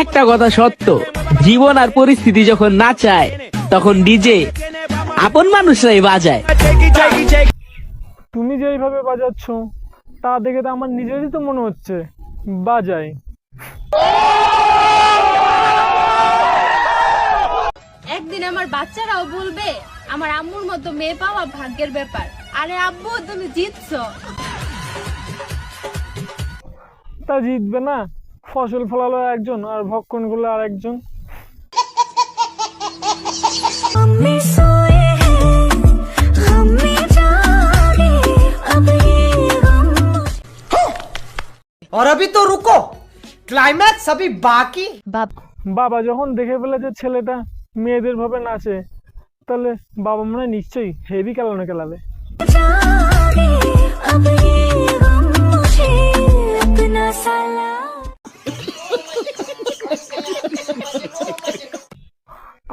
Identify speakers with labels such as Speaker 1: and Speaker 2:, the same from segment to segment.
Speaker 1: একটা কথা সত্য, জীবন আর পরিস্থিতি যখন না চায় তখন ডিজে আপন মানুষরাই বাজায়।
Speaker 2: তুমি যে এইভাবে বাজাচ্ছ তা দেখে তো আমার নিজেরই তো মনে হচ্ছে বাজাই।
Speaker 3: একদিন আমার বাচ্চারাও বলবে আমার আম্মুর মতো মেয়ে পাওয়া ভাগ্যের ব্যাপার। আরে আব্বু, তুমি জিতছো।
Speaker 2: তা জিতবে না? ফসল ফলালো একজন আর ভক্ষণ করলো আর একজন।
Speaker 4: और अभी तो रुको, क्लाइमैक्स अभी बाकी।
Speaker 2: বাবা যখন দেখে ফেলেছে ছেলেটা মেয়েদের ভাবে নাচে, তাহলে বাবা মনে হয় নিশ্চয়ই হেভি খেলানো খেলাবে।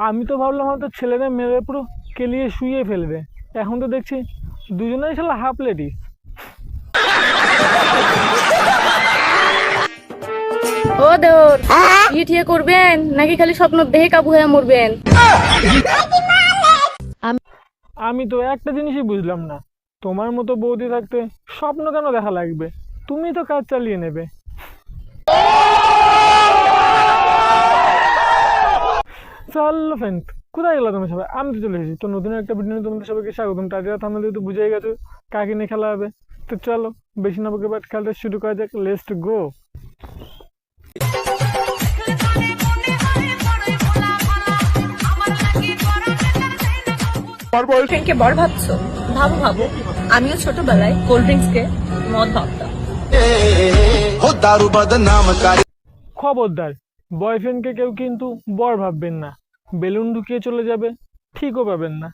Speaker 2: আমি তো ভাবলাম হয়তো ছেলেরা মেরে পুরো কেলিয়ে শুয়ে ফেলবে, এখন তো দেখছি দুজনেই শালা হাফ লেডিস।
Speaker 3: ও দেওর, ইয়ে করবেন নাকি খালি স্বপ্ন দেখে কাবু হয়ে মরবেন?
Speaker 2: আমি তো একটা জিনিসই বুঝলাম না, তোমার মতো বৌদি থাকতে স্বপ্ন কেন দেখা লাগবে? তুমি তো কাজ চালিয়ে নেবে। চলো ফ্রেন্ড, কোথায় গেলো তুমি সবাই? আমি তো চলে এসেছি তো নতুন একটা ভিডিও নিয়ে তোমাদের সবাইকে স্বাগতম। টাইটেল থাম্বনেল তো বুঝেই গেছো কাকে নিয়ে খেলা হবে। তো চলো বেশি না বকে বাট খেলতে শুরু করা যাক। Let's go.
Speaker 5: বয়ফ্রেন্ডকে বড় ভাবছো? ভাবো ভাবো, আমিও ছোটবেলায় কোল্ড ড্রিঙ্কস কে মদ ভাবতাম।
Speaker 2: খবরদার, বয়ফ্রেন্ডকে কেউ কিন্তু বর ভাববেন না, বেলুন ঢুকিয়ে চলে যাবে, ঠিকও পাবেন না।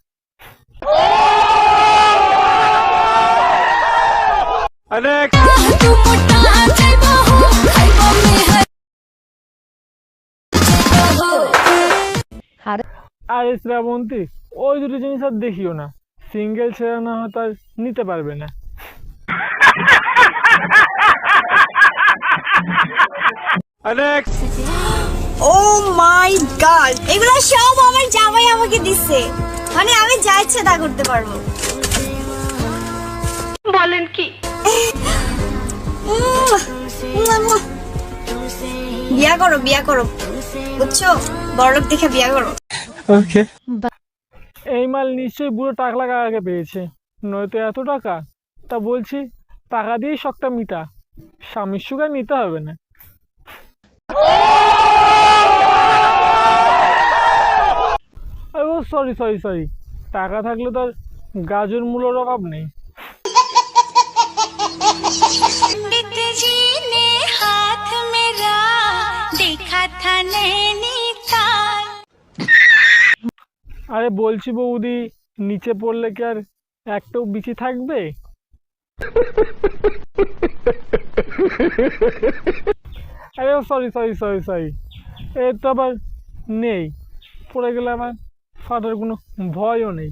Speaker 2: আরে শ্রাবন্তী, ওই দুটো জিনিস আর দেখিও না, সিঙ্গেল ছেড়ে না হয়তো আর নিতে পারবে না।
Speaker 6: ও মাই গড, এগুলো সব আমার জামাই আমাকে দিচ্ছে, মানে আমি যা ইচ্ছে তা করতে পারবো।
Speaker 3: বলেন কি?
Speaker 6: বিয়া করো, বিয়া করো, বুঝছো? বড়লোক দেখে বিয়া করো।
Speaker 2: এই মাল নিশ্চয়ই বুড়ো টাকলা কাকাকে পেয়েছে, নয়তো এত টাকা। তা বলছি টাকা দিয়েই শখটা মিটা, স্বামীর সুগার নিতে হবে না। ও সরি সরি সরি, টাকা থাকলে তো আর গাজর মূলোর অভাব নেই। আরে বলছি বৌদি, নিচে পড়লে কি আর একটাও বিচি থাকবে? আরে সরি সরি সরি সরি, এর তো আবার নেই, পড়ে গেলে আবার ফাটার কোনো ভয়ও নেই।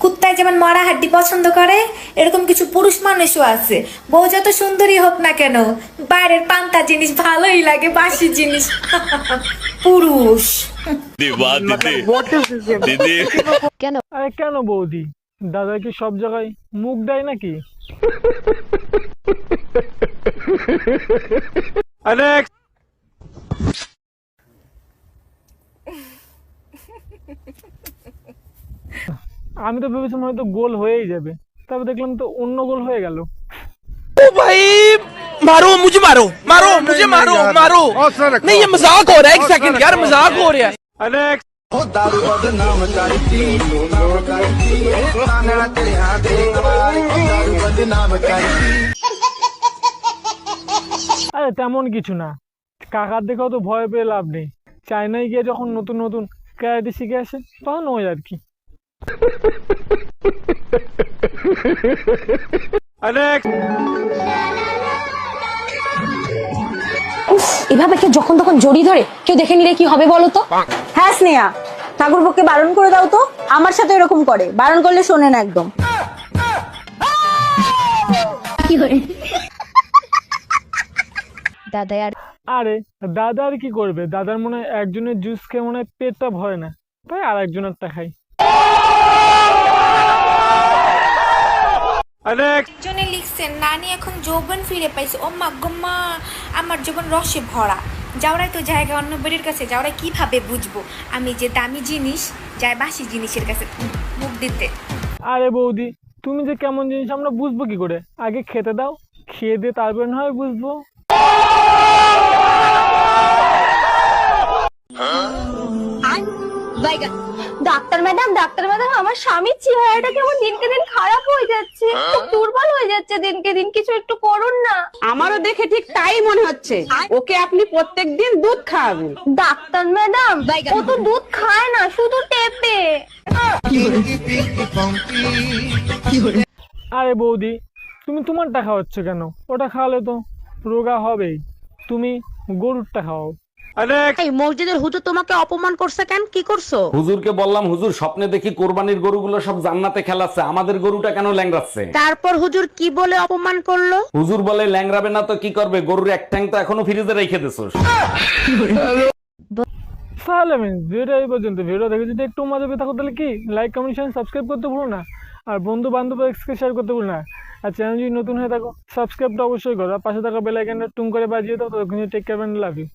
Speaker 7: কুত্তায় যেমন মরা হাড্ডি পছন্দ করে, এরকম কিছু পুরুষ মানুষও আছে। বউ যত সুন্দরী হোক না কেন, বাইরের পান্তা জিনিস ভালোই লাগে, বাসি জিনিস পুরুষ।
Speaker 2: আরে কেন বৌদি, দাদা কি সব জায়গায় মুখ দেয় নাকি? আমি তো ভেবেছিলাম হয়তো গোল হয়েই যাবে, তারপর দেখলাম তো অন্য গোল হয়ে গেল।
Speaker 8: ओ भाई मारो मुझे, मारो मारो मुझे, मारो मारो। नहीं ये मजाक हो रहा है, एक सेकंड यार, मजाक हो रहा है।
Speaker 2: আরে তেমন কিছু না, কাকার দেখেও তো ভয় পেয়ে লাভ নেই। চায়নায় গিয়ে যখন নতুন নতুন ক্যারাটে শিখে আসে তখন ওই আর কি।
Speaker 9: এভাবে কেউ যখন তখন জড়ি ধরে কেউ দেখে নিলে কি হবে বলো তো?
Speaker 6: হ্যাঁ স্নেহা, ঠাকুরপোকে বারণ করে দাও তো, আমার সাথে এরকম করে, বারণ করলে শোনে না একদম।
Speaker 9: দাদা আর
Speaker 2: আরে দাদা আর কি করবে, দাদার মনে হয় একজনের জুস খেয়ে মনে হয় পেটটা ভরে না, তাই আর একজনেরটা খাই।
Speaker 7: একজনে লিখছেন নানি এখন যৌবন ফিরে পাইছে, ও মা গম্মা আমার যৌবন রসে ভরা। যাওরাই তো জায়গা অন্য বেড়ির কাছে, যাওরাই কিভাবে বুঝবো আমি যে দামি জিনিস যায় বাসি জিনিসের কাছে মুখ দিতে।
Speaker 2: আরে বৌদি তুমি যে কেমন জিনিস আমরা বুঝবো কি করে, আগে খেতে দাও, খেয়ে দিয়ে তারপর না হয় বুঝবো।
Speaker 3: ডাক্তার ম্যাডাম আমার স্বামীর চেহারাটা কেমন দিনকে দিন খারাপ হয়ে যাচ্ছে, খুব দুর্বল হয়ে যাচ্ছে দিনকে দিন, কিছু একটু করুন না।
Speaker 10: আমারও দেখে ঠিক তাই মনে হচ্ছে, ওকে আপনি প্রত্যেকদিন দুধ খাওয়াবেন।
Speaker 3: ডাক্তার ম্যাডাম ও তো দুধ খায় না, শুধু টেপে।
Speaker 2: আরে বৌদি তুমি তোমারটা খাওয়াচ্ছ কেন, ওটা খাওয়ালে তো রোগা হবেই, তুমি গরুরটা খাওয়াও।
Speaker 10: এই মসজিদের হুজুর তোমাকে অপমান করছে কেন, কি করছো?
Speaker 11: হুজুরকে বললাম হুজুর স্বপ্নে দেখি কোরবানির গরুগুলো সব জান্নাতে খেলাচ্ছে, আমাদের গরুটা কেন ল্যাংড়াচ্ছে?
Speaker 10: তারপর হুজুর কি বলে অপমান করলো?
Speaker 11: হুজুর বলে ল্যাংড়াবে না তো কি করবে, গরুর এক ঠ্যাং তো এখনো ফ্রিজে রেখে দিছোস।
Speaker 2: তাহলে ভিডিওটা এই পর্যন্ত। ভিডিও দেখে যদি একটু মজা পেয়ে থাকো তাহলে কি লাইক কমেন্ট শেয়ার সাবস্ক্রাইব করতে ভুলো না, আর বন্ধু বান্ধব এক্সকে শেয়ার করতে ভুলো না, আর চ্যানেল যদি নতুন হয়ে থাকো সাবস্ক্রাইবটা অবশ্যই করো, আর পাশে থাকা বেল আইকনটা টুং করে বাজিয়ে দাও। ততক্ষণ take care and love you.